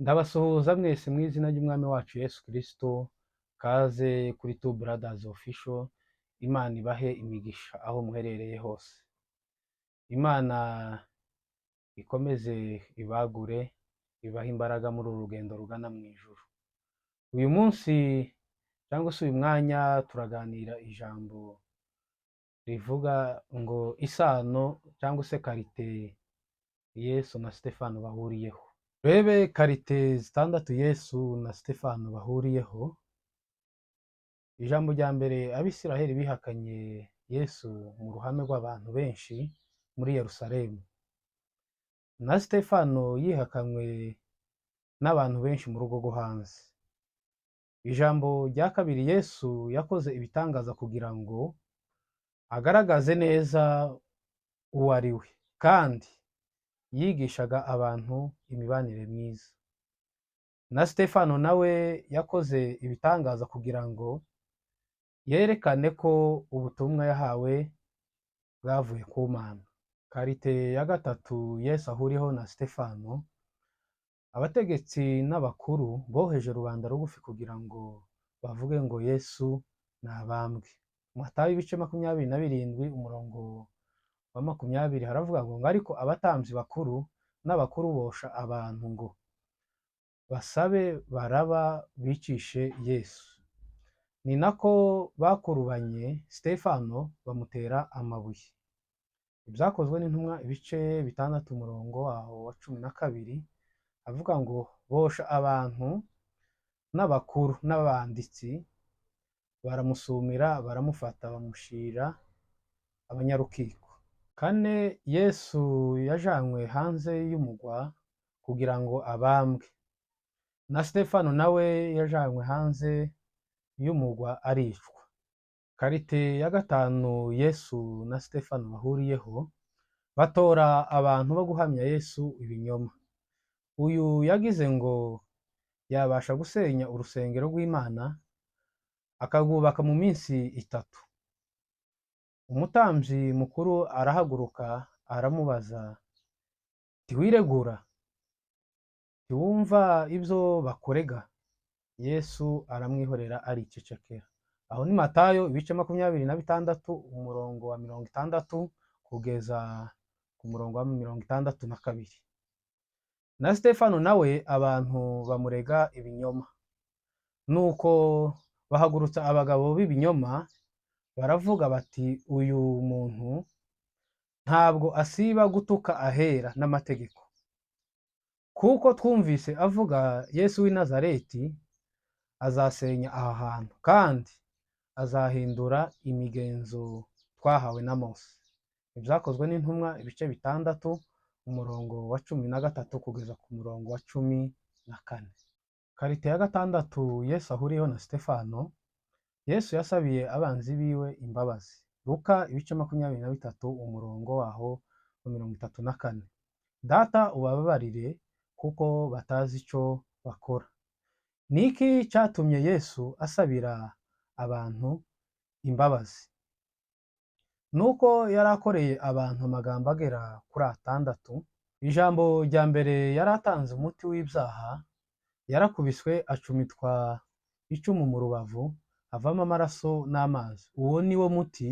Ndabasuhuza mwese mu izina ry'Umwami wacu Yesu Kristo, kaze kuri Two Brothers Official, Imana ibahe imigisha aho muherereye hose. Imana ikomeze ibagure, ibahe imbaraga muri uru rugendo rugana mu ijuru. Uyu munsi cyangwa se uyu mwanya turaganira ijambo rivuga ngo isano cyangwa se karite Yesu na Stefano bahuriyeho. Turebe karite zitandatu Yesu na Stefano bahuriyeho. Ijambo rya mbere, Abisiraheli bihakanye Yesu mu ruhame rw'abantu benshi muri Yerusalemu, na Stefano yihakanywe n'abantu benshi mu rugo rwo hanze. Ijambo rya kabiri, Yesu yakoze ibitangaza kugira ngo agaragaze neza uwo ari we, kandi yigishaga abantu imibanire myiza. Na Stefano nawe yakoze ibitangaza kugira ngo yerekane ko ubutumwa yahawe bwavuye ku Mana. Karite ya gatatu Yesu ahuriyeho na Stefano, abategetsi n'abakuru boheje rubanda rugufi kugira ngo bavuge ngo Yesu nabambwe. Matayo ibice 27 umurongo wa 20 haravuga ngo ariko abatambyi bakuru n'abakuru bosha abantu ngo basabe Baraba bicishe Yesu. Ni nako bakurubanye Stefano bamutera amabuye. Ibyakozwe n'intumwa ibice 6 umurongo waho wa 12 avuga ngo bosha abantu n'abakuru n'abanditsi, baramusumira, baramufata, bamushira abanyarukiko. Kane, Yesu yajanywe hanze y'umugwa kugira ngo abambwe, na Stefano nawe yajanywe hanze y'umugwa aricwa. Karite ya gatanu Yesu na Stefano bahuriyeho, batora abantu bo guhamya Yesu ibinyoma. Uyu yagize ngo yabasha gusenya urusengero rw'Imana akagubaka mu minsi 3. Umutambyi mukuru arahaguruka aramubaza, ntiwiregura? Ntiwumva ibyo bakurega? Yesu aramwihorera aricecekera. Aho ni Matayo ibice 26 umurongo wa 60 kugeza ku murongo wa 62. Na Stefano nawe abantu bamurega ibinyoma, nuko bahagurutsa abagabo b'ibinyoma baravuga bati, uyu muntu ntabwo asiba gutuka ahera n'amategeko, kuko twumvise avuga Yesu w'i Nazareti azasenya aha hantu kandi azahindura imigenzo twahawe na Mose. Ibyakozwe n'intumwa ibice 6 umurongo wa 13 kugeza ku murongo wa 14. Karite ya gatandatu Yesu ahuriyeho na Stefano, Yesu yasabiye abanzi biwe imbabazi. Luka ibice 23 umurongo waho wa 34. Data ubababarire kuko batazi icyo bakora. Niki cyatumye Yesu asabira abantu imbabazi? Nuko yarakoreye abantu amagambo agera kuri 6. Ijambo rya mbere, yaratanze umuti w'ibyaha, yarakubiswe acumitwa icumu mu rubavu, havamo amaraso n'amazi. Uwo ni wo muti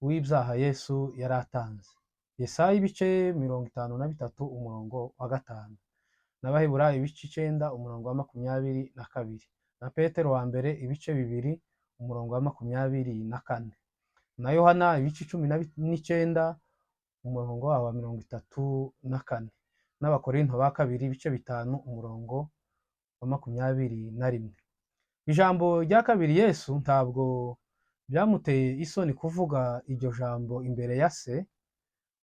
w'ibyaha Yesu yaratanze. Yesaya ibice 53 umurongo wa 5, n'Abaheburayo ibice 9 umurongo wa 22, na Petero wa mbere ibice 2 umurongo wa 24, na Yohana ibice 19 umurongo wa 34, n'Abakorinto ba kabiri ibice 5 umurongo wa 21. Ijambo rya kabiri, Yesu ntabwo byamuteye isoni kuvuga iryo jambo imbere ya se,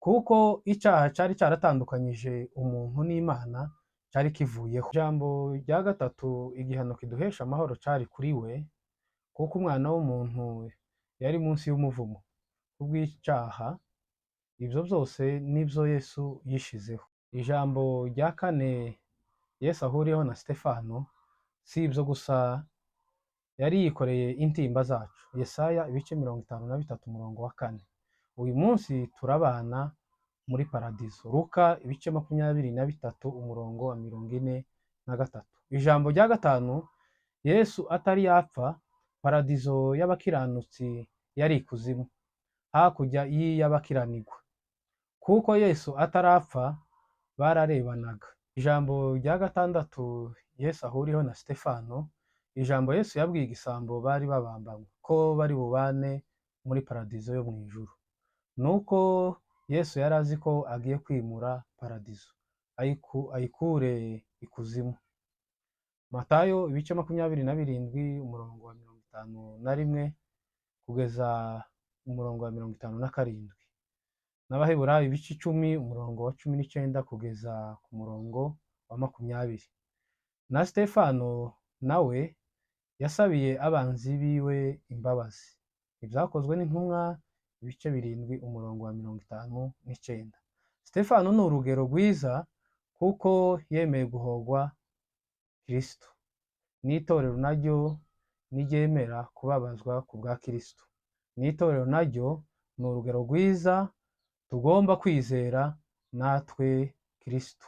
kuko icyaha cyari cyaratandukanyije umuntu n'Imana cyari kivuyeho. Ijambo rya gatatu, igihano kiduhesha amahoro cyari kuri we, kuko umwana w'umuntu yari munsi y'umuvumo kubw'icyaha. Ibyo byose nibyo Yesu yishizeho. Ijambo rya kane Yesu ahuriyeho na Stefano, si ibyo gusa, yari yikoreye intimba zacu. Yesaya ibice 53 umurongo wa 4. Uyu munsi turabana muri paradizo. Luka ibice 23 umurongo wa 44 na gatatu. Ijambo rya gatanu, Yesu atari yapfa, paradizo y'abakiranutsi yari ikuzimu, hakurya y'iy'abakiranirwa. Kuko Yesu atarapfa, bararebanaga. Ijambo rya gatandatu Yesu ahuriyeho na Sitefano, ijambo Yesu yabwiye igisambo bari babambanywe ko bari bubane muri paradizo yo mu ijuru. Nuko Yesu yari azi ko agiye kwimura paradizo, ayikure ikuzimu. Matayo ibice 27 umurongo wa 51 kugeza umurongo wa 57, n'Abaheburayo ibice 10 umurongo wa 19 kugeza ku murongo wa 20. Na Sitefano nawe yasabiye abanzi biwe imbabazi. Ibyakozwe n'intumwa ibice 7 umurongo wa 59. Sitefano ni urugero rwiza kuko yemeye guhogwa Kristo, n'itorero naryo niryemera kubabazwa ku bwa Kristo. N'itorero naryo ni urugero rwiza tugomba kwizera natwe Kristo.